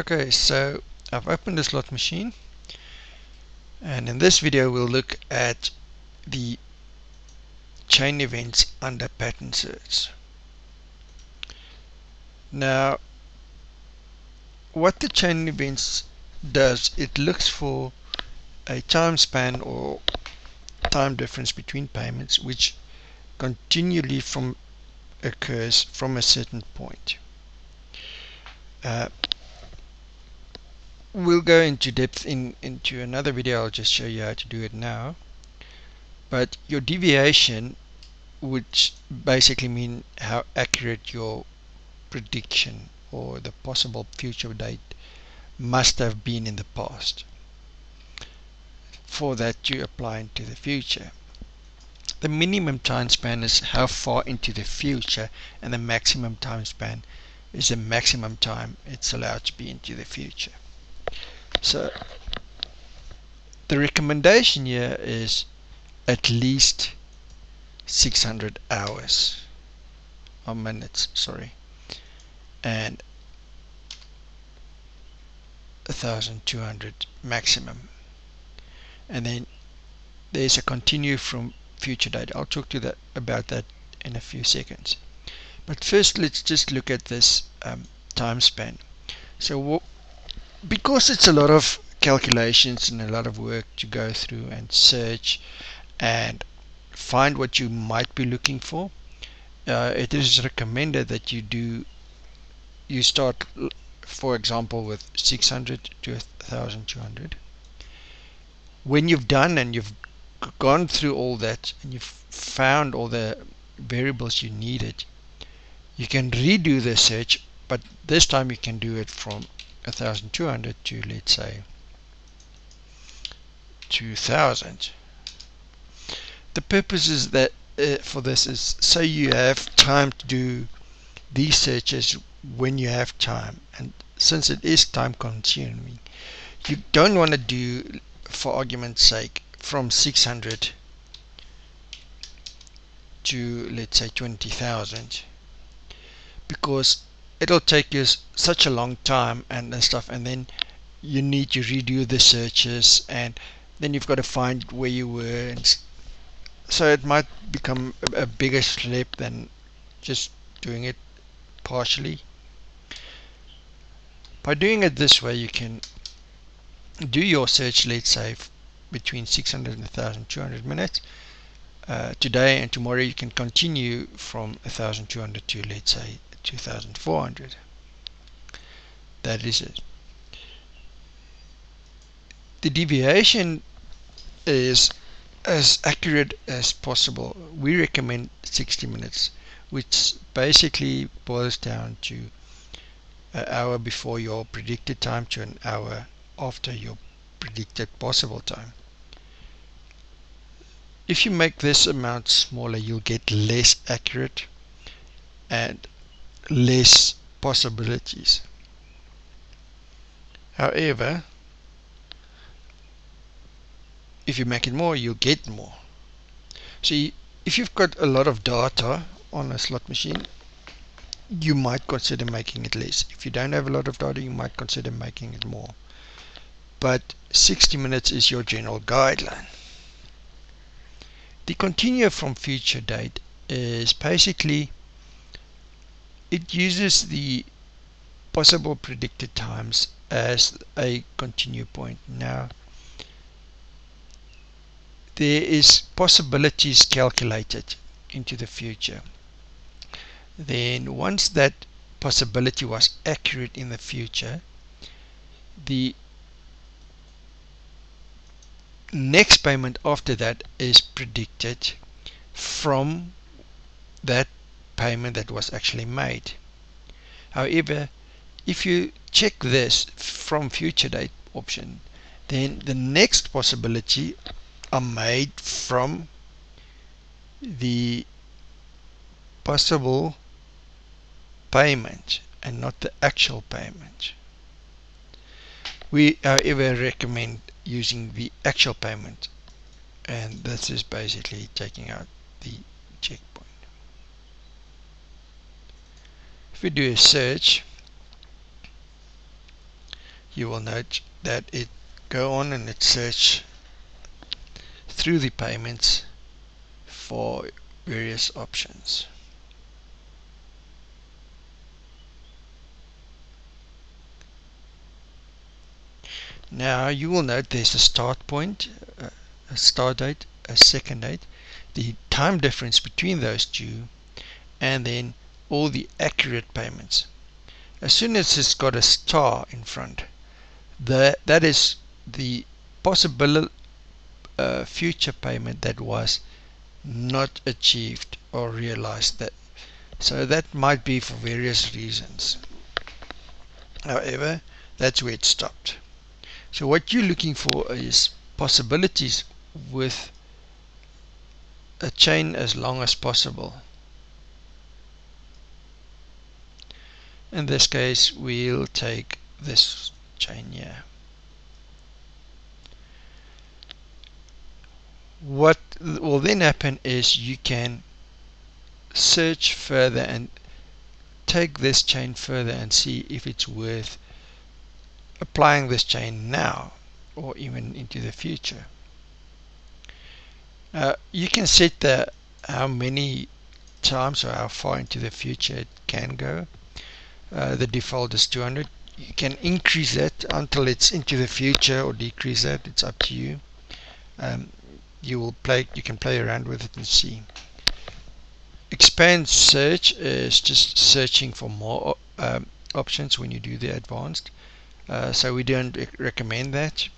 Okay, so I've opened the slot machine, and in this video we'll look at the chain events under pattern search. Now, what the chain events does, it looks for a time span or time difference between payments which continually occurs from a certain point. We'll go into depth into another video. I'll just show you how to do it now. But your deviation, which basically mean how accurate your prediction or the possible future date must have been in the past for that to apply into the future. The minimum time span is how far into the future, and the maximum time span is the maximum time it's allowed to be into the future. So the recommendation here is at least 600 hours or minutes, sorry, and 1200 maximum. And then there's a continue from future date. I'll talk to that about that in a few seconds. But first, let's just look at this time span. So because it's a lot of calculations and a lot of work to go through and search and find what you might be looking for, it is recommended that you start, for example, with 600 to 1200. When you've done and you've gone through all that and you've found all the variables you needed, you can redo the search, but this time you can do it from 1200 to, let's say, 2000. The purpose is that for this is so you have time to do these searches when you have time, and since it is time consuming, you don't want to do, for argument's sake, from 600 to, let's say, 20,000, because it'll take you such a long time and stuff, and then you need to redo the searches, and then you've got to find where you were, and so it might become a bigger slip than just doing it partially. By doing it this way, you can do your search, let's say, between 600 and 1200 minutes. Today and tomorrow you can continue from 1200 to, let's say, 2400. That is it. The deviation is as accurate as possible. We recommend 60 minutes, which basically boils down to an hour before your predicted time to an hour after your predicted possible time. If you make this amount smaller, you'll get less accurate and less possibilities. However, if you make it more, you'll get more. See, if you've got a lot of data on a slot machine, you might consider making it less. If you don't have a lot of data, you might consider making it more. But 60 minutes is your general guideline. The continue from future date is basically, it uses the possible predicted times as a continue point. Now, there is possibilities calculated into the future. Then once that possibility was accurate in the future, the next payment after that is predicted from that payment that was actually made. However, if you check this from future date option, then the next possibility are made from the possible payment and not the actual payment. We, however, recommend using the actual payment, and this is basically taking out the checkpoint. If we do a search, you will note that it go on and it search through the payments for various options. Now you will note there's a start point, a start date, a second date, the time difference between those two, and then all the accurate payments. As soon as it's got a star in front, that is the possible future payment that was not achieved or realized. That so that might be for various reasons. However, that's where it stopped. So what you're looking for is possibilities with a chain as long as possible. In this case, we'll take this chain here. What will then happen is you can search further and take this chain further and see if it's worth applying this chain now or even into the future. You can set how many times or how far into the future it can go. The default is 200. You can increase that until it's into the future or decrease that. It's up to you. You can play around with it and see. Expand search is just searching for more options when you do the advanced. So we don't recommend that.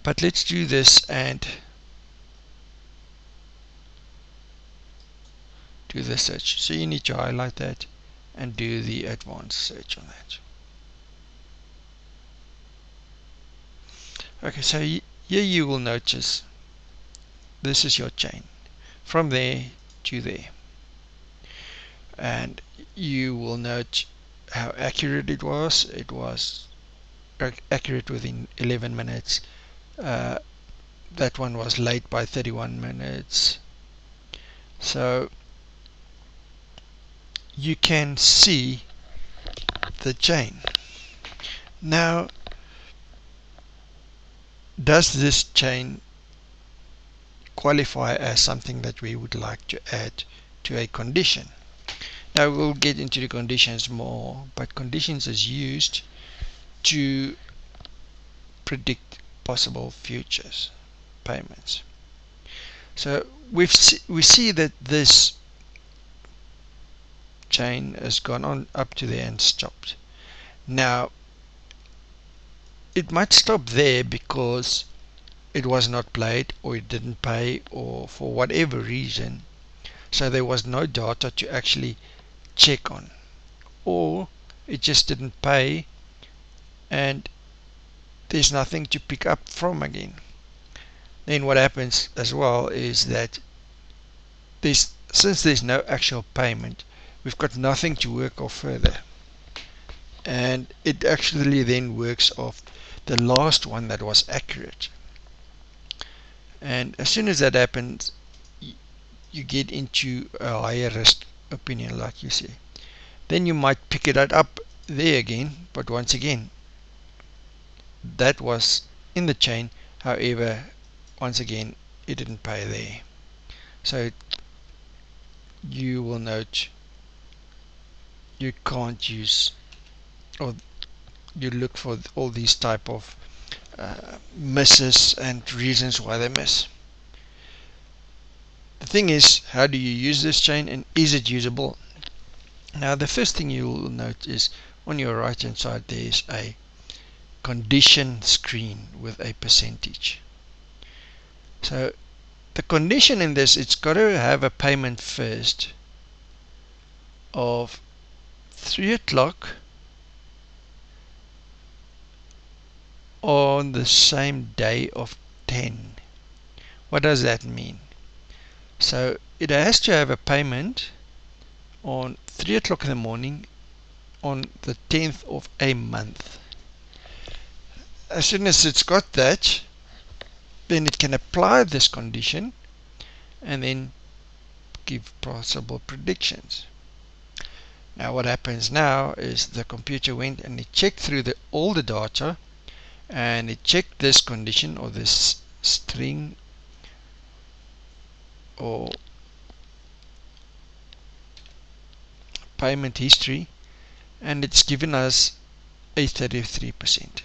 But let's do this and do the search. So you need to highlight that and do the advanced search on that. Okay, so here you will notice this is your chain from there to there, and you will note how accurate it was. It was accurate within 11 minutes. That one was late by 31 minutes. So you can see the chain. Now, does this chain qualify as something that we would like to add to a condition? Now we'll get into the conditions more, but conditions is used to predict possible futures payments. So we see that this chain has gone on up to there and stopped. Now it might stop there because it was not played or it didn't pay or for whatever reason, so there was no data to actually check on, or it just didn't pay and there's nothing to pick up from again. Then what happens as well is that since there's no actual payment, we've got nothing to work off further, and it actually then works off the last one that was accurate. And as soon as that happens, you get into a higher risk opinion, like you say. Then you might pick it up there again, but once again that was in the chain. However, once again it didn't pay there. So you will note you can't use, or you look for all these type of misses and reasons why they miss. The thing is, how do you use this chain and is it usable? Now the first thing you will note is on your right hand side there's a condition screen with a percentage. So the condition in this, it's got to have a payment first of 3 o'clock on the same day of 10. What does that mean? So it has to have a payment on 3 o'clock in the morning on the 10th of a month. As soon as it's got that, then it can apply this condition and then give possible predictions. Now what happens now is the computer went and it checked through all the data, and it checked this condition or this string or payment history, and it's given us a 33%.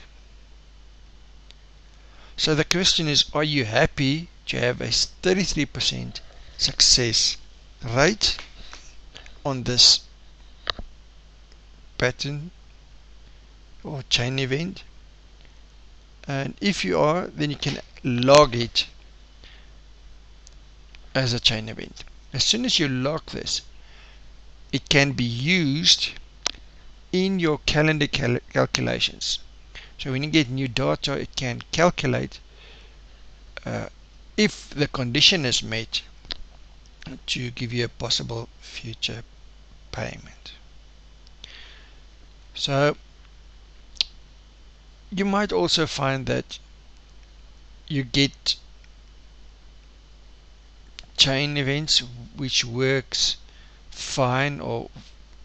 So the question is, are you happy to have a 33% success rate on this pattern or chain event? And if you are, then you can log it as a chain event. As soon as you log this, it can be used in your calendar calculations. So when you get new data, it can calculate if the condition is met to give you a possible future payment. So you might also find that you get chain events which works fine or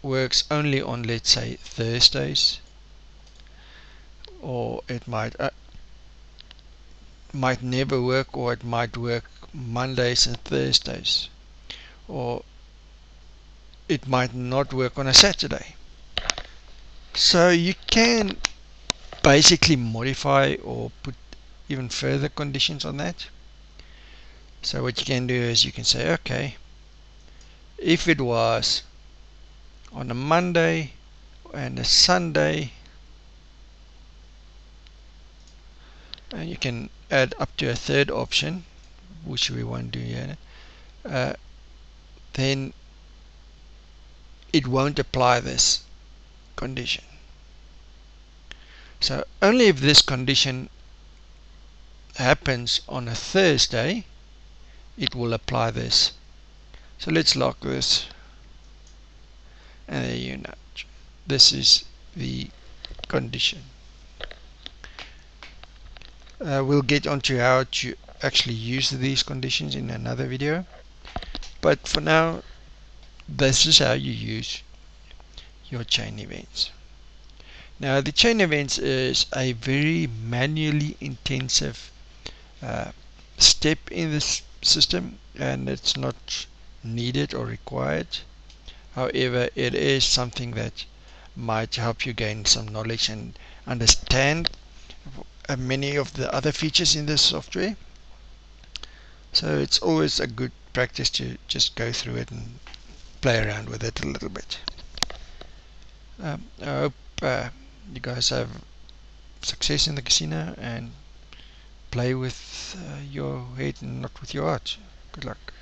works only on, let's say, Thursdays, or it might never work, or it might work Mondays and Thursdays, or it might not work on a Saturday. So you can basically modify or put even further conditions on that. So what you can do is you can say, okay, if it was on a Monday and a Sunday, and you can add up to a third option, which we won't do here, then it won't apply this condition. So only if this condition happens on a Thursday, it will apply this. So let's lock this, and there you know, this is the condition. We'll get onto how to actually use these conditions in another video, but for now, this is how you use your chain events. Now the chain events is a very manually intensive step in this system, and it's not needed or required. However, it is something that might help you gain some knowledge and understand many of the other features in this software. So it's always a good practice to just go through it and play around with it a little bit. I hope you guys have success in the casino and play with your head and not with your heart. Good luck.